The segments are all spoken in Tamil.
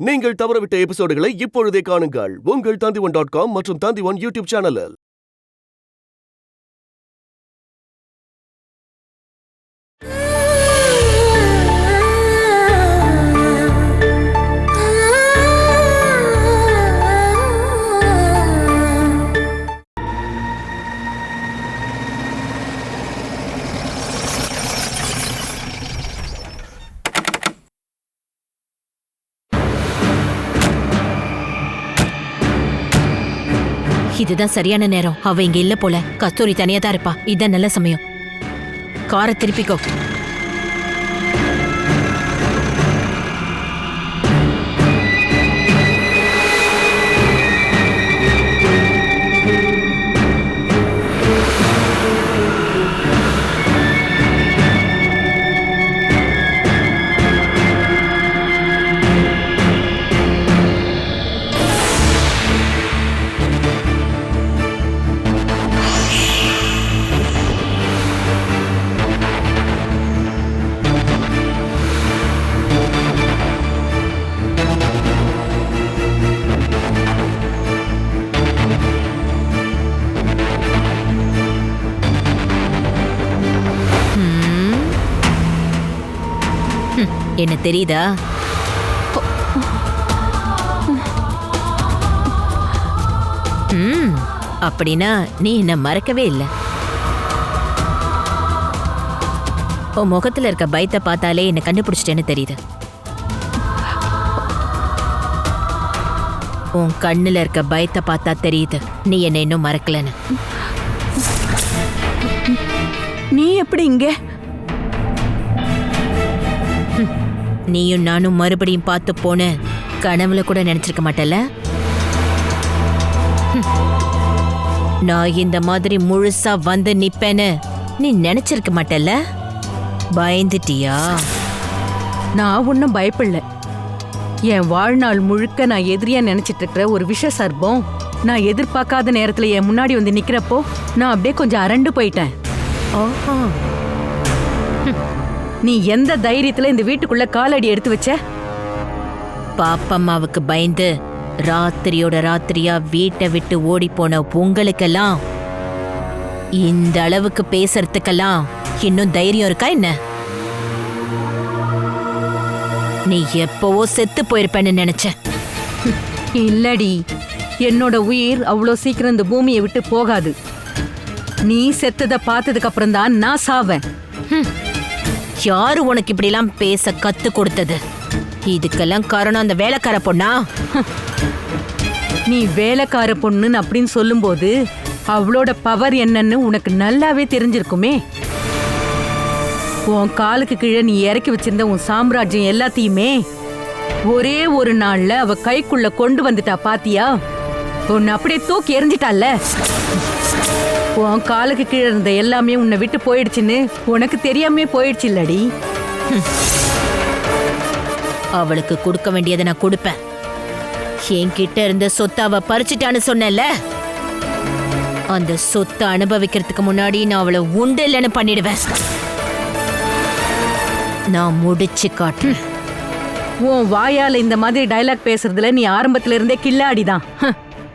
நீங்கள் தவறவிட்ட எபிசோடுகளை இப்பொழுதே காணுங்கள் உங்கள் Tandivan.com மற்றும் Tandivan யூடியூப் சேனலில். இதுதான் சரியான நேரம். அவ இங்க இல்ல போல. கஸ்தூரி தனியா தான் இருப்பா. இதான் நல்ல சமயம். காரை திருப்பிக்கோ. என்ன தெரியுதா? அப்படின்னா நீ என்ன மறக்கவே இல்லை. உன் முகத்துல இருக்க பயத்தை பார்த்தாலே என்ன கண்டுபிடிச்சிட்டேன்னு தெரியுது. உன் கண்ணுல இருக்க பயத்தை பார்த்தா தெரியுது நீ என்ன இன்னும் மறக்கலன்னு. நீ எப்படி இங்க? நீயும் நானும் மறுபடியும் பார்த்து போன கனவுல கூட நினைச்சிருக்க மாட்டல. நான் இந்த மாதிரி முழுசா வந்து நிப்பேன்னு நீ நினைச்சிருக்க மாட்டல. பயந்துட்டியா? நான் ஒன்னும் பயப்படல. என் வாழ்நாள் முழுக்க நான் எதிரியா நினைச்சிட்டு இருக்கிற ஒரு விஷ சர்ப்பம் நான் எதிர்பார்க்காத நேரத்துல என் முன்னாடி வந்து நிக்கிறப்போ நான் அப்படியே கொஞ்சம் அரண்டு போயிட்டேன். நீ எந்த தைரியத்துல இந்த வீட்டுக்குள்ள காலடி எடுத்து வச்ச? பாப்பம்மாவுக்கு பயந்து ராத்திரியோட ராத்திரியா வீட்டை விட்டு ஓடி போன உங்களுக்கெல்லாம் இந்த அளவுக்கு பேசுறதுக்கெல்லாம் இன்னும் தைரியம் இருக்கா என்ன? நீ எப்பவோ செத்து போயிருப்பேன்னு நினைச்ச. இல்லடி, என்னோட உயிர் அவ்வளோ சீக்கிரம் இந்த பூமியை விட்டு போகாது. நீ செத்ததை பார்த்ததுக்கு அப்புறம் தான் நான் சாவேன். யாரு உனக்கு இப்படி எல்லாம் பேச கத்து கொடுத்தது? இதுக்கெல்லாம் காரணம் அந்த வேலைக்கார பொண்ணா? நீ வேலைக்கார பொண்ணுன்னு அப்படின்னு சொல்லும்போது அவளோட பவர் என்னன்னு உனக்கு நல்லாவே தெரிஞ்சிருக்குமே. உன் காலுக்கு கீழே நீ இறக்கி வச்சிருந்த உன் சாம்ராஜ்யம் எல்லாத்தையுமே ஒரே ஒரு நாள்ல அவ கைக்குள்ள கொண்டு வந்துட்டா. பாத்தியா? உன்னை அப்படியே தூக்கி எறிஞ்சிட்டால. உன் காலுக்கு கீழே இருந்த எல்லாமே உன்னை விட்டு போயிடுச்சுன்னு உனக்கு தெரியாமே போயிடுச்சு இல்லடி. அவளுக்கு கொடுக்க வேண்டியதை நான் கொடுப்பேன். என்கிட்ட இருந்த சொத்தை அவ பறிச்சுட்டான்னு சொன்னல. அந்த சொத்தை அனுபவிக்கிறதுக்கு முன்னாடி நான் அவளை உண்டு இல்லைன்னு பண்ணிடுவேன். நான் முடிச்சு காட்டுறேன். உன் வாயால இந்த மாதிரி டைலாக் பேசுறதுல நீ ஆரம்பத்துல இருந்தே கில்லாடிதான்.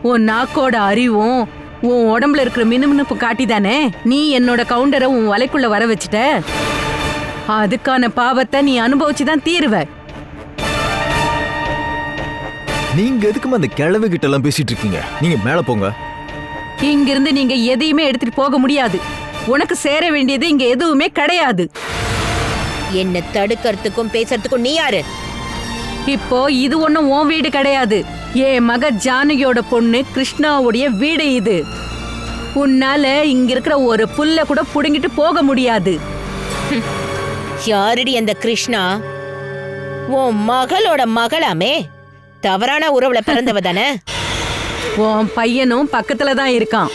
உன் நாக்கோட அறிவும் உன் உடம்புல இருக்கிற மினுமினுப்பு காட்டிதானே நீ என்னோட கவுண்டரை உன் வலைக்குள்ள வர வச்சுட்ட. அதுக்கான பாவத்தை நீ அனுபவிச்சுதான் தீருவ. நீங்க எதுக்குமா அந்த கிழவு கிட்ட எல்லாம் பேசிட்டு இருக்கீங்க? நீங்க மேல போங்க. இங்கிருந்து நீங்க எதையுமே எடுத்துட்டு போக முடியாது. உனக்கு சேர வேண்டியது இங்க எதுவுமே கிடையாது. என்ன தடுக்கிறதுக்கும் பேசுறதுக்கும் நீ யாரு? இப்போ இது ஒண்ணும் உன் வீடு கிடையாது. என் மக ஜானகியோட பொண்ணு கிருஷ்ணாவுடைய வீடு இது. உன்னால இங்க இருக்கிற ஒரு புல்ல கூட புடுங்கிட்டு போக முடியாது. யாரடி அந்த கிருஷ்ணா? உன் மகளோட மகளாமே. தவறான உறவுல பிறந்தவ தானே? உன் பையனும் பக்கத்துல தான் இருக்கான்.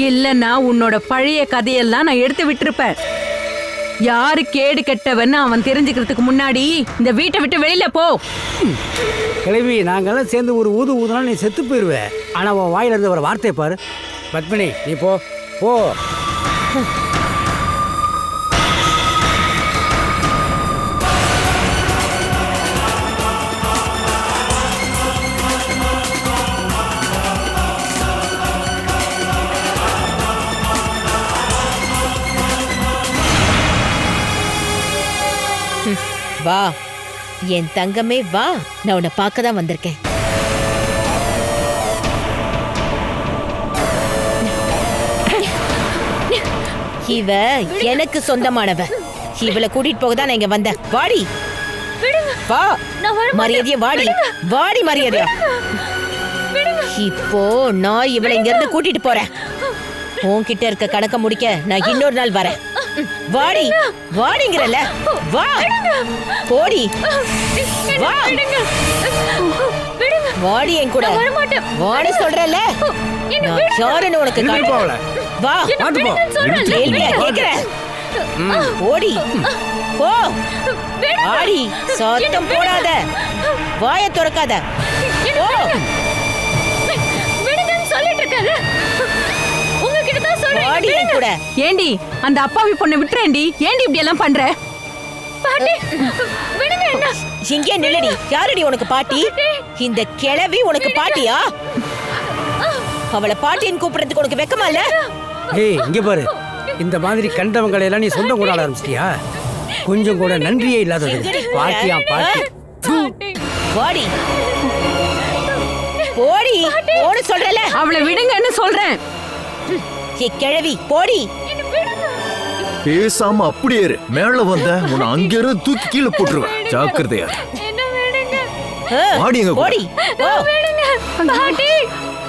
இல்லன்னா உன்னோட பழைய கதையெல்லாம் நான் எடுத்து விட்டுருப்பேன். யாரு கேடு கெட்டவன்னு அவன் தெரிஞ்சுக்கிறதுக்கு முன்னாடி இந்த வீட்டை விட்டு வெளியில போ. கிளவி, நாங்கெல்லாம் சேர்ந்து ஒரு ஊது ஊதுனா நீ செத்து போயிருவே. ஆனா உன் வாயில இருந்து ஒரு வார்த்தையை பாரு. பத்மினி, நீ போ போ. வா என் தங்கமே வா, நான் உன்னை பார்க்க தான் வந்திருக்கேன். இவ எனக்கு சொந்தமானவ. இவளை கூட்டிட்டு போக தான் நான் இங்க வந்தேன். வாடி வா, மரியாதையா வாடி, வாடி மரியாதையா. இப்போ நான் இவளை இங்க இருந்து கூட்டிட்டு போறேன். உன்கிட்ட இருக்க கணக்க முடிக்க நான் இன்னொரு நாள் வரேன். வாடி, வாடிங்கறல, வா, போடி, வா, வாடி என் கூட, வாடி சொல்றல. நான் யாருன்னு உனக்கு காட்டுறேன். வா, கேள்வியா கேக்குறேன். ஓடி போ, ஆடி சத்தம் போடாத, வாயை திறக்காத. ஓ வாடி என் கூட. ஏண்டி அந்த அப்பாவி பொண்ணை விட்டுறேன்டி. ஏண்டி இப்படி எல்லாம் பண்ற? இங்கே நில்லடி. யாரடி உனக்கு பாட்டி? இந்த கிழவி உனக்கு பாட்டியா? அவளை பாட்டின்னு கூப்பிடுறதுக்கு உனக்கு வெக்கமா இல்ல? ஏய் இங்க பாரு, இந்த மாதிரி கண்டவங்களை எல்லாம் நீ சொந்தம் கொண்டாட ஆரம்பிச்சிட்டியா? கொஞ்சம் கூட நன்றியே இல்லாதது. பாட்டியா பாட்டி. வாடி போடி, போடு சொல்றல. அவளை விடுங்கன்னு சொல்றேன். கிழவி போடி. பேசாம அப்படியே இரு. மேல வந்த உன்னை அங்க இருந்து தூக்கி கீழே போட்டுருவேன். ஜாக்கிரதையா வாடி. எங்க போடி போ. பாட்டி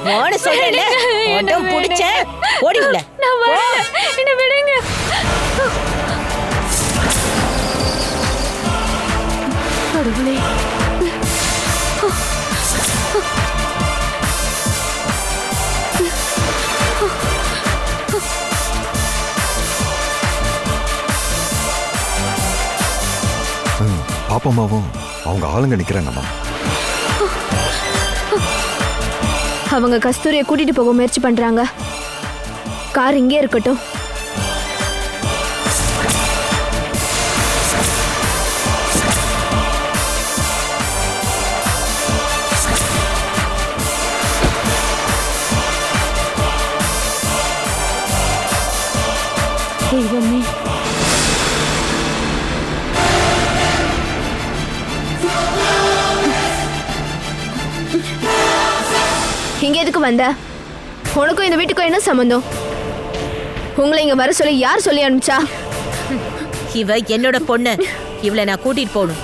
வாடு சொல்றல. உடம் புடிச்ச ஓடி உள்ள. என்ன விடுங்க. கடவுளே. பாப்பம்மாவும் அவங்க ஆளுங்க நிக்கிறாங்கம்மா. அவங்க கஸ்தூரியை கூட்டிட்டு போக முயற்சி பண்றாங்க. கார் இங்கே இருக்கட்டும். தெய்வமே, இங்க எதுக்கு வந்த? உனக்கும் இந்த வீட்டுக்கும் என்ன சம்பந்தம்? உங்களை இங்க வர சொல்லி யார் சொல்லி அனுப்பிச்சா? இவ என்னோட பொண்ணு. இவளை நான் கூட்டிட்டு போகணும்.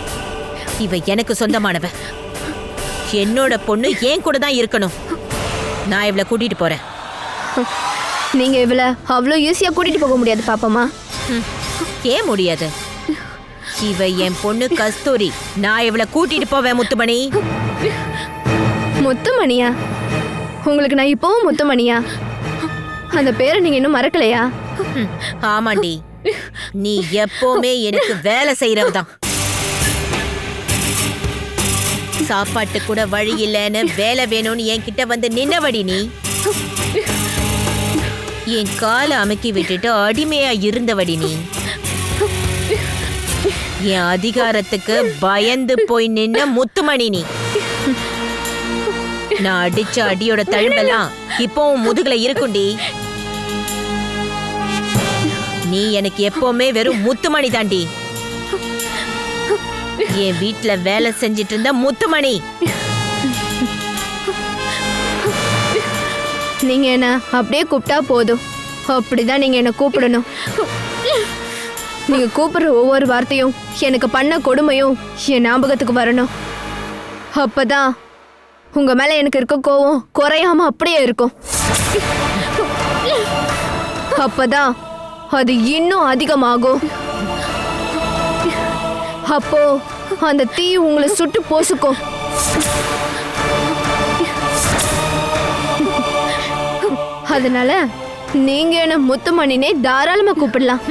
இவ எனக்கு சொந்தமானவ. என்னோட பொண்ணு ஏன் கூட தான் இருக்கணும். நான் இவளை கூட்டிட்டு போறேன். நீங்க இவளை அவ்வளோ ஈஸியா கூட்டிட்டு போக முடியாது பாப்பம்மா. ஏன் முடியாது? இவ என் பொண்ணு கஸ்தூரி. நான் இவளை கூட்டிட்டு போவேன். முத்துமணி. முத்துமணியா? உங்களுக்கு நான் இப்பவும் முத்துமணியா? அந்த பேரை நீங்க இன்னும் மறக்கலையா? ஆமாண்டி, நீ எப்பவுமே எனக்கு வேலை செய்யறவதான். சாப்பாட்டு கூட வழி இல்லைன்னு வேலை வேணும்னு என்கிட்ட வந்து நின்னவடி நீ. என் காலை அமுக்கி விட்டுட்டு அடிமையா இருந்தவடி நீ. என் அதிகாரத்துக்கு பயந்து போய் நின்ன முத்துமணி நீ. நான் அடிச்ச அடியோட தழும்பெல்லாம் இப்பவும் முதுகுல இருக்குண்டி. நீ எனக்கு எப்பவுமே வெறும் முத்துமணி தாண்டி. என் வீட்டுல வேலை செஞ்சிட்டு இருந்த முத்துமணி. நீங்க என்ன அப்படியே கூப்பிட்டா போதும். அப்படிதான் நீங்க என்ன கூப்பிடணும். நீங்க கூப்பிடுற ஒவ்வொரு வார்த்தையும் எனக்கு பண்ண கொடுமையும் என் ஞாபகத்துக்கு வரணும். அப்பதான் உங்க மேல எனக்கு இருக்க கோவம் குறையாம அப்படியே இருக்கும். அப்பதான் அது இன்னும் அதிகமாகும். அப்போ அந்த தீ உங்களை சுட்டு போசுக்கும். அதனால நீங்க என்ன முத்துமணினே தாராளமா கூப்பிடலாம்.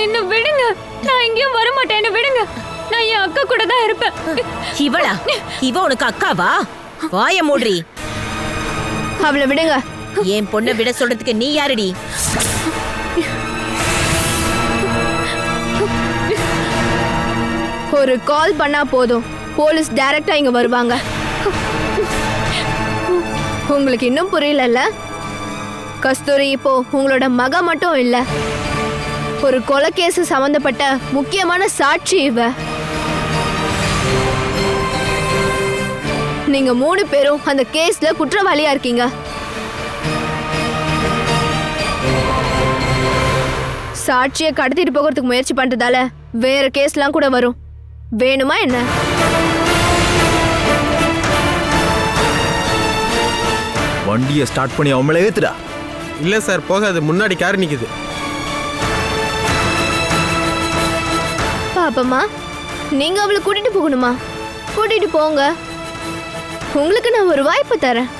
என்ன விடுங்க. நான் எங்கேயும் வர மாட்டேன். என்ன விடுங்க. நான் என் அக்கா கூட தான் இருப்பேன். இவளா? இவ உனக்கு அக்காவா? வாய மூடுறி. அவளை விடுங்க. என் பொண்ணை விட சொல்றதுக்கு நீ யாருடி? ஒரு கால் பண்ணா போதும், போலீஸ் டைரக்டா இங்க வருவாங்க. உங்களுக்கு இன்னும் புரியலல்ல? கஸ்தூரி இப்போ உங்களோட மக மட்டும் இல்ல, ஒரு கொலை கேஸ் சம்பந்தப்பட்ட முக்கியமான சாட்சி இவ. நீங்க 3 பேரும் அந்த கேஸ்ல குற்றவாளியா இருக்கீங்க. சாட்சியை கடத்திட்டு போகிறதுக்கு முயற்சி பண்றதால வேற கேஸ்லாம் கூட வரும். வேணுமா என்ன? வண்டியை ஸ்டார்ட் பண்ணி அவன் மேலே ஏத்துடா. இல்ல சார் போகாது, முன்னாடி கார் நிக்குது. பாப்பம்மா, நீங்க அவளை கூட்டிட்டு போகணுமா? கூட்டிட்டு போங்க. உங்களுக்கு நான் ஒரு வாய்ப்பு தரேன்.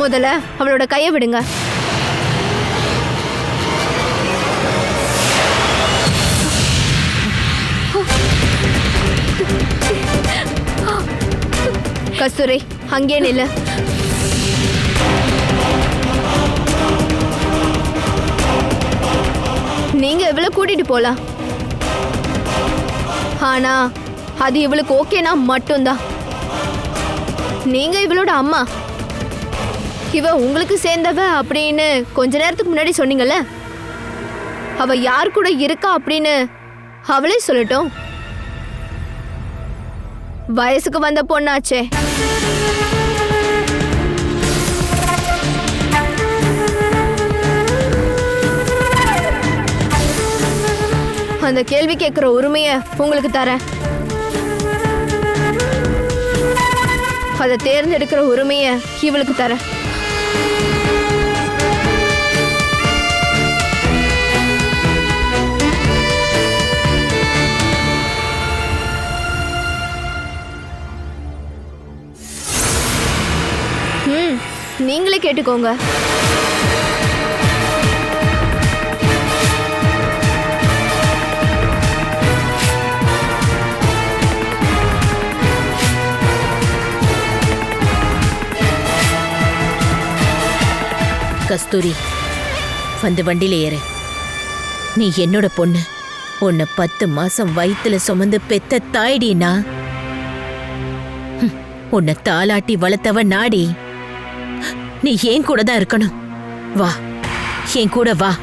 முதல்ல அவளோட கையை விடுங்க. கஸ்தூரி, அங்கே நில்லு. நீங்க இவளை கூட்டிட்டு போலாம். ஆனா அது இவளுக்கு ஓகேனா மட்டும்தான். நீங்க இவளோட அம்மா, இவ உங்களுக்கு சேர்ந்தவ அப்படின்னு கொஞ்ச நேரத்துக்கு முன்னாடி சொன்னீங்கல்ல. அவ யார் கூட இருக்கா அப்படின்னு அவளே சொல்லட்டும். வயசுக்கு வந்த பொண்ணாச்சே. அந்த கேள்வி கேட்கிற உரிமையை உங்களுக்கு தரேன். அதை தேர்ந்தெடுக்கிற உரிமையை இவளுக்கு தரேன். நீங்களே கேட்டுக்கோங்க. கஸ்தூரி, வந்து வண்டியில ஏறு. நீ என்னோட பொண்ணு. உன்னை 10 மாசம் வயித்துல சுமந்து பெத்த தாய்டினா. உன்னை தாலாட்டி வளர்த்தவ நாடி. நீ ஏன் கூட தான் இருக்கணும். வா, என் கூட வா.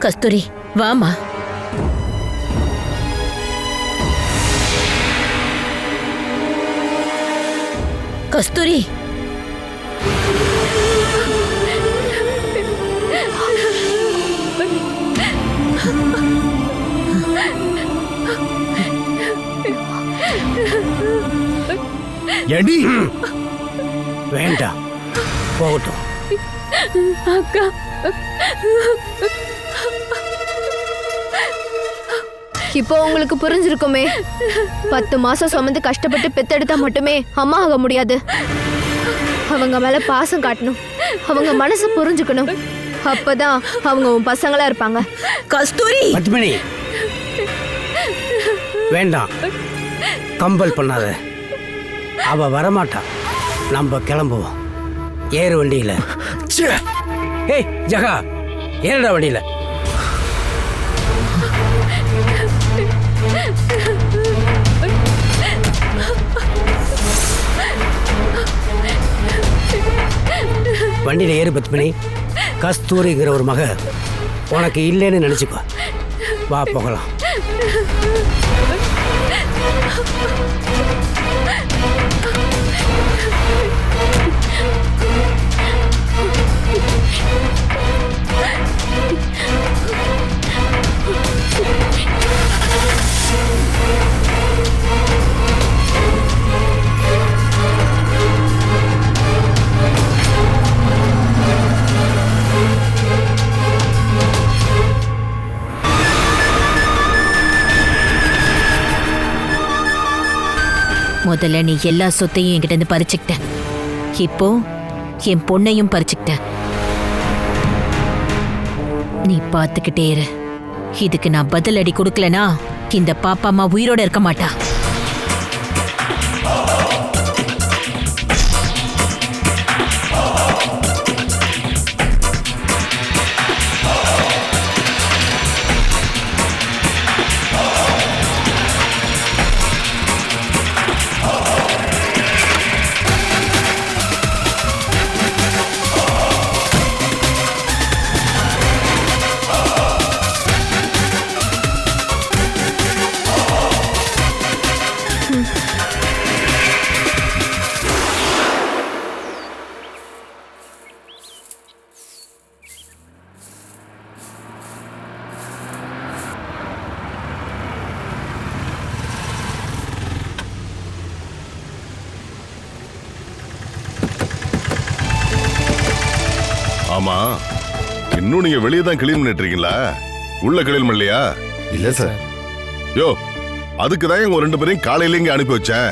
கஸ்தூரி, வாமா. கஸ்தூரி, ஏண்டி? வேண்டாம், போகட்டும். அக்கா, இப்போ உங்களுக்கு புரிஞ்சிருக்குமே. 10 மாசம் சுமந்து கஷ்டப்பட்டு பெத்தெடுத்தா மட்டுமே அம்மா ஆக முடியாது. அவங்க மேல பாசம் காட்டணும். அவங்க மனசை புரிஞ்சுக்கணும். அப்பதான் அவங்க உன் பசங்களா இருப்பாங்க. கஸ்தூரி, பத்மினி, வேண்டாம், கம்பல் பண்ணாத. அவ வரமாட்டா. நம்ம கிளம்புவோம். ஏறு வண்டியில. ஏய் ஜகா, ஏறுடா வண்டியில. வண்டியில ஏறு பத்மினி. கஸ்தூரிங்கிற ஒரு மக உனக்கு இல்லைன்னு நினைச்சுக்கோ. வா போகலாம். முதல்ல நீ எல்லா சொத்தையும் என்கிட்ட இருந்து பறிச்சுக்கிட்ட. இப்போ என் பொண்ணையும் பறிச்சுக்கிட்ட. நீ பார்த்துக்கிட்டே இரு. இதுக்கு நான் பதில் அடி கொடுக்கலனா இந்த பாப்பா அம்மா உயிரோட இருக்க மாட்டா. ஆமா, இன்னும் நீங்க வெளியே தான் கிளீன் பண்ணிட்டு இருக்கீங்களா? உள்ள கிளீன் பண்ணலையா? இல்ல சார். யோ, அதுக்கு தான் இவங்க 2 பேரையும் காலையில இங்க அனுப்பி வச்சேன்.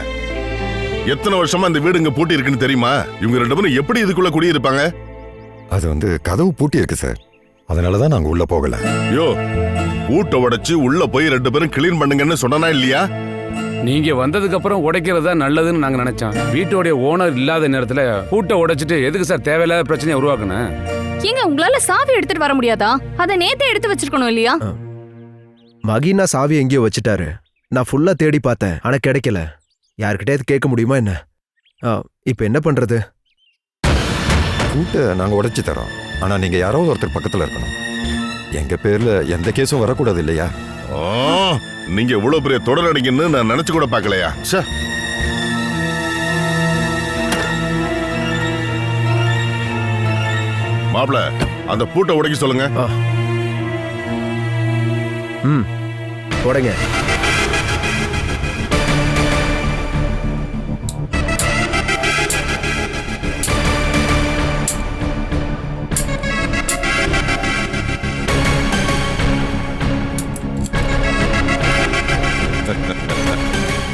எத்தனை வருஷமா இந்த வீடு இங்க பூட்டி இருக்குன்னு தெரியுமா? இவங்க 2 பேரும் எப்படி இதுக்குள்ள குடியிருப்பாங்க? அது கதவு பூட்டி இருக்கு சார். அதனாலதான் நாங்க உள்ள போகல. யோ, பூட்டை உடைச்சு உள்ள போய் 2 பேரும் கிளீன் பண்ணுங்கன்னு சொன்னா இல்லையா? நீங்க வந்ததுக்கு அப்புறம் உடைக்கிறது தான் நல்லதுன்னு நாங்க நினைச்சோம். வீட்டோடைய ஓனர் இல்லாத நேரத்துல பூட்டை உடைச்சிட்டு எதுக்கு சார் தேவையில்லாத பிரச்சனையை உருவாக்குனேன்? ஏங்க உங்களால சாவி எடுத்துட்டு வர முடியாதா? அதை நேத்தே எடுத்து வச்சிருக்கணும் இல்லையா? மகினா சாவி எங்கேயோ வச்சுட்டாரு. நான் ஃபுல்லா தேடி பார்த்தேன், ஆனா கிடைக்கல. யார்கிட்டயாவது கேட்க முடியுமா என்ன? இப்ப என்ன பண்றது? பூட்டை நாங்க உடைச்சு தரோம். ஆனா நீங்க யாராவது ஒருத்தர் பக்கத்துல இருக்கணும். எங்க பேர்ல எந்த கேஸும் வரக்கூடாது இல்லையா? நீங்க இவ்வளவு பெரிய தொடர் அடிங்கன்னு நான் நினைச்சு கூட பார்க்கலையா? மாப்ள, அந்த பூட்டை உடைக்க சொல்லுங்க. உடைங்க.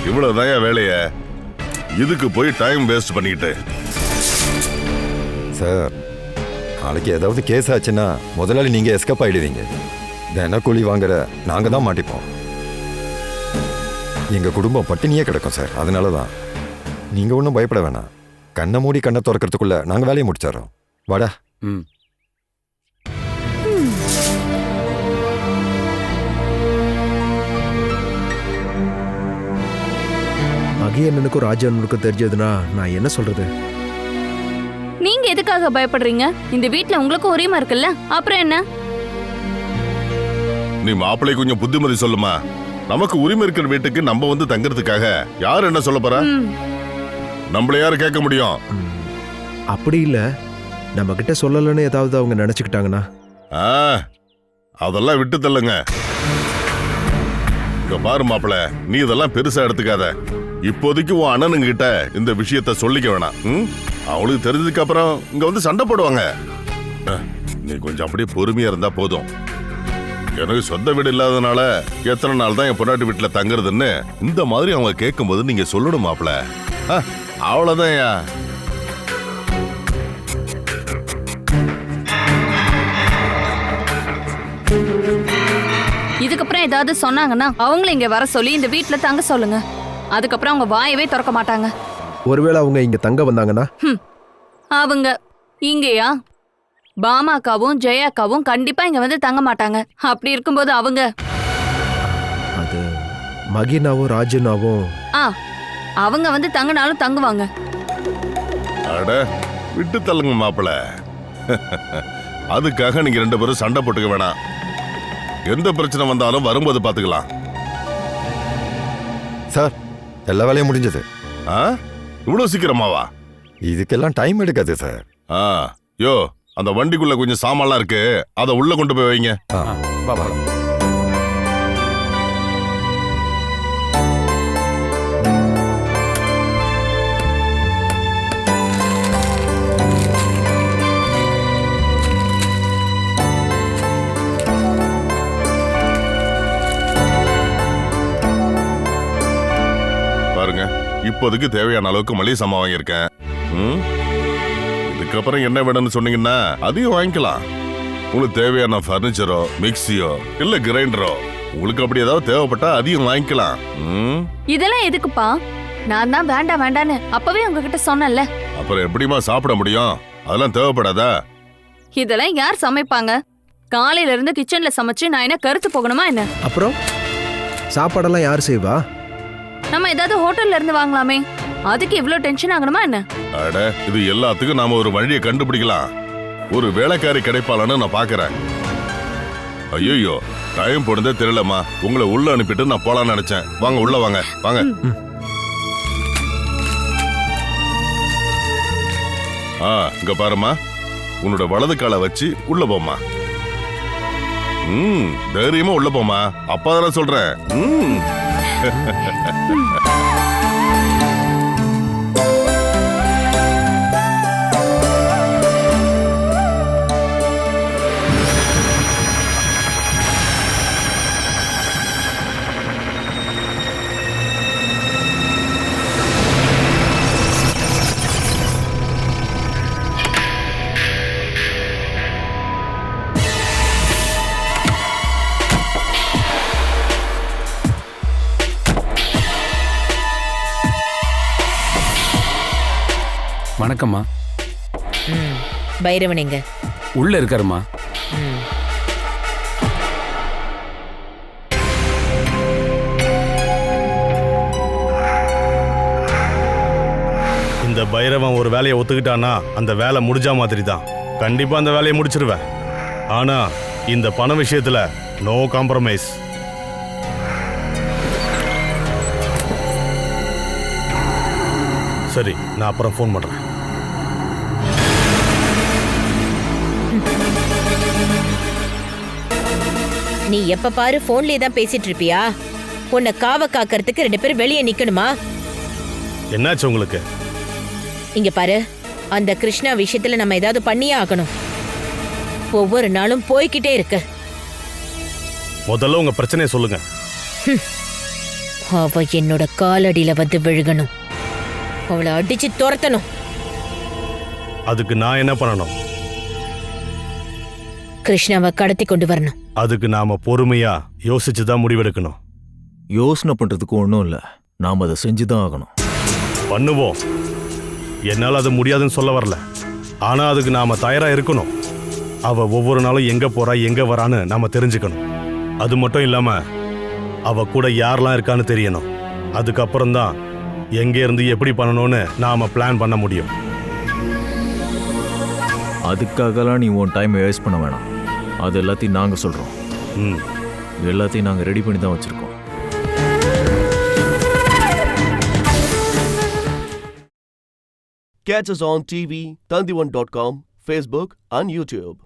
இவ்வளவுதான் வேலைய. இதுக்கு போய் டைம் வேஸ்ட் பண்ணிக்கிட்டு. சார், நாளைக்கு ஏதாவது கேஸ் ஆச்சுன்னா முதலாளி நீங்க எஸ்கேப் ஆயிடுவீங்க. தினக்கூலி வாங்குற நாங்க தான் மாட்டிப்போம். எங்க குடும்பம் பட்டினியே கிடக்கும் சார். அதனாலதான் நீங்க ஒன்றும் பயப்பட வேணாம். கண்ணை மூடி கண்ணை திறக்கிறதுக்குள்ள நாங்க வேலையை முடிச்சிடறோம். வாடா. மகி அண்ணனுக்கும் ராஜா அண்ணனுக்கும் தெரிஞ்சதுன்னா நான் என்ன சொல்றது? நீங்க எதுக்காக பயப்படுறீங்க? இந்த வீட்ல உங்களுக்கும் உரிமை இருக்குல்ல, அப்புறம் என்ன? நீ மாப்பிள்ளை கொஞ்சம் புத்திமதி சொல்லுமா. நமக்கு உரிமை இருக்கிற வீட்டுக்கு நம்ம வந்து தங்கறதுக்காக யார் என்ன சொல்ல போறா? நம்மள யாரு கேட்க முடியும்? அப்படி இல்ல, நம்ம கிட்ட சொல்லலன்னு ஏதாவது அவங்க நினைச்சுக்கிட்டாங்கன்னா? அதெல்லாம் விட்டு தள்ளுங்க. இங்க பாரு மாப்பிள்ள, நீ இதெல்லாம் பெருசா எடுத்துக்காத. இப்போதைக்கு உன் அண்ணனுங்க கிட்ட இந்த விஷயத்த சொல்லிக்க வேணாம். அவளுக்கு தெரிஞ்சதுக்கு அப்புறம் இங்க வந்து சண்டை போடுவாங்க. நீ கொஞ்சம் அப்படியே பொறுமையா இருந்தா போதும். எனக்கு சொந்த வீடு இல்லாதனால எத்தனை நாள் தான் என் பொண்டாட்டி வீட்டுல தங்குறதுன்னு இந்த மாதிரி அவங்க கேட்கும் போது நீங்க சொல்லணும் மாப்பிள்ள. அவ்வளவுதான். இதுக்கப்புறம் ஏதாவது சொன்னாங்கன்னா அவங்கள இங்க வர சொல்லி இந்த வீட்ல தங்க சொல்லுங்க. அதுக்கப்புறம் அவங்க வாயவே திறக்க மாட்டாங்க. ஒருவேளை அவங்க இங்க தங்க வந்தாங்கன்னா? அவங்க இங்கயா? பாமாக்காவும் ஜெயாக்காவும் கண்டிப்பா இங்க வந்து தங்க மாட்டாங்க. அப்படி இருக்கும்போது அவங்க அது மகினாவும் ராஜனாவும் அவங்க வந்து தங்கினாலும் தங்குவாங்க. அட விட்டு தள்ளுங்க மாப்பிள்ள. அதுக்காக நீங்க 2 பேரும் சண்டை போட்டுக்க வேணாம். எந்த பிரச்சனை வந்தாலும் வரும்போது பாத்துக்கலாம். சார், எல்லா வேலையும் முடிஞ்சது. இவ்வளவு சீக்கிரமாவா? இதுக்கெல்லாம் டைம் எடுக்காது சார். யோ, அந்த வண்டிக்குள்ள கொஞ்சம் சாமான்லாம் இருக்கு, அதை உள்ள கொண்டு போய் வைங்க. பாருங்க, இப்ப இப்போதைக்கு தேவையான அளவுக்கு மளிகை சாமான் வாங்கியிருக்கேன். இதுக்கப்புறம் என்ன வேணும்னு சொன்னீங்கன்னா அதையும் வாங்கிக்கலாம். உங்களுக்கு தேவையான பர்னிச்சரோ மிக்சியோ இல்ல கிரைண்டரோ உங்களுக்கு அப்படி ஏதாவது தேவைப்பட்டா அதையும் வாங்கிக்கலாம். இதெல்லாம் எதுக்குப்பா? நான் தான் வேண்டாம் வேண்டான்னு அப்பவே உங்ககிட்ட சொன்னேன்ல. அப்புறம் எப்படிமா சாப்பிட முடியும்? அதெல்லாம் தேவைப்படாதா? இதெல்லாம் யார் சமைப்பாங்க? காலையில இருந்து கிச்சன்ல சமைச்சு நான் என்ன கருத்து போகணுமா என்ன? அப்புறம் சாப்பாடெல்லாம் யார் செய்வா? நம்ம ஏதாவது ஹோட்டல்ல இருந்து வாங்கலாமே. அதுக்கு இவ்ளோ டென்ஷன் ஆகணுமா என்ன? அட, இது எல்லாத்துக்கும் நாம ஒரு வழியை கண்டுபிடிக்கலாம். ஒரு வேலைக்காரி கிடைப்பாளன்னு நான் பாக்குறேன். ஐயோ, டைம் போனதே தெரியலம்மா. உங்களை உள்ள அனுப்பிட்டு நான் போலான்னு நினைச்சேன். வாங்க உள்ள வாங்க வாங்க. இங்க பாருமா, உன்னோட வலது காலை வச்சு உள்ள போமா. தைரியமா உள்ள போமா. அப்பா தானே சொல்றேன். வணக்கம்மா. பைரவன் எங்க? உள்ள இருக்காருமா. இந்த பைரவன் ஒரு வேலையை ஒத்துக்கிட்டானா அந்த வேலை முடிஞ்சா மாதிரி தான். கண்டிப்பா அந்த வேலையை முடிச்சிருவேன். ஆனா இந்த பண விஷயத்துல நோ காம்ப்ரமைஸ். சரி, நான் அப்புறம் ஃபோன் பண்றேன். நீ எப்ப பாரு போன்லயே தான் பேசிட்டு இருப்பியா? உன்னை காவ காக்கிறதுக்கு 2 பேரும் வெளியே நிக்கணுமா? என்னாச்சு உங்களுக்கு? இங்க பாரு, அந்த கிருஷ்ணா விஷயத்துல நம்ம ஏதாவது பண்ணியே ஆகணும். ஒவ்வொரு நாளும் போய்கிட்டே இருக்கு. முதல்ல உங்க பிரச்சனையை சொல்லுங்க. அவ என்னோட காலடியில வந்து விழுகணும். அவளை அடிச்சு துரத்தணும். அதுக்கு நான் என்ன பண்ணணும்? கிருஷ்ணாவை கடத்தி கொண்டு வரணும். அதுக்கு நாம பொறுமையா யோசிச்சுதான் முடிவெடுக்கணும். யோசனை பண்றதுக்கு ஒன்றும் இல்லை, நாம அதை செஞ்சுதான் ஆகணும். பண்ணுவோம். என்னால் அது முடியாதுன்னு சொல்ல வரல. ஆனா அதுக்கு நாம தயாரா இருக்கணும். அவ ஒவ்வொரு நாளும் எங்க போறா எங்க வரான்னு நாம தெரிஞ்சுக்கணும். அது மட்டும் இல்லாம அவ கூட யாரெல்லாம் இருக்கான்னு தெரியணும். அதுக்கப்புறம் தான் எங்க இருந்து எப்படி பண்ணணும்னு நாம பிளான் பண்ண முடியும். அதுக்காகலாம் நீ உன் டைம் வேஸ்ட் பண்ண வேணாம். அது எல்லாத்தையும் நாங்க சொல்றோம். எல்லாத்தையும் நாங்க ரெடி பண்ணி தான் வச்சிருக்கோம். Catch us on TV, Tandivan.com, Facebook and YouTube.